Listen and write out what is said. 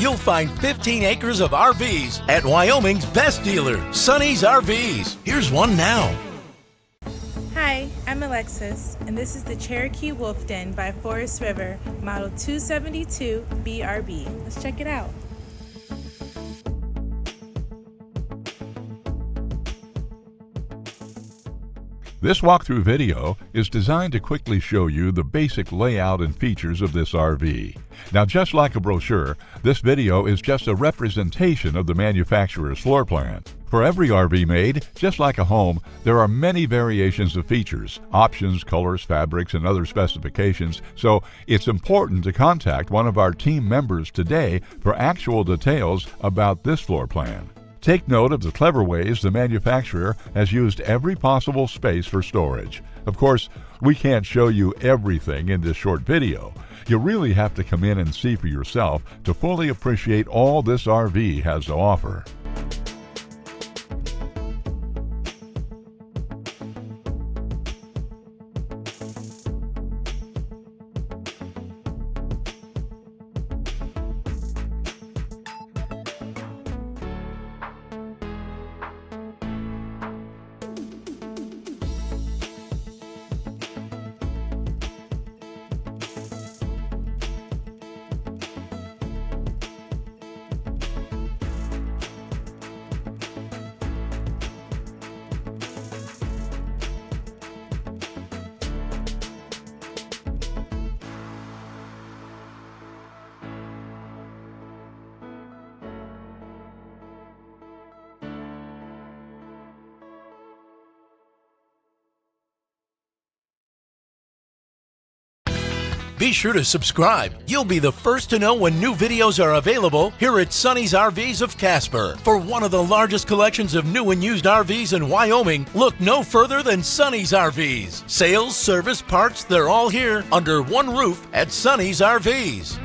you'll find 15 acres of RVs at Wyoming's best dealer, Sonny's RVs. Here's one now. Hi, I'm Alexis, and this is the Cherokee Wolf Den by Forest River, model 272BRB. Let's check it out. This walkthrough video is designed to quickly show you the basic layout and features of this RV. Now, just like a brochure, this video is just a representation of the manufacturer's floor plan. For every RV made, just like a home, there are many variations of features, options, colors, fabrics, and other specifications, so it's important to contact one of our team members today for actual details about this floor plan. Take note of the clever ways the manufacturer has used every possible space for storage. Of course, we can't show you everything in this short video. You really have to come in and see for yourself to fully appreciate all this RV has to offer. Be sure to subscribe. You'll be the first to know when new videos are available here at Sonny's RVs of Casper. For one of the largest collections of new and used RVs in Wyoming, look no further than Sonny's RVs. Sales, service, parts, they're all here under one roof at Sonny's RVs.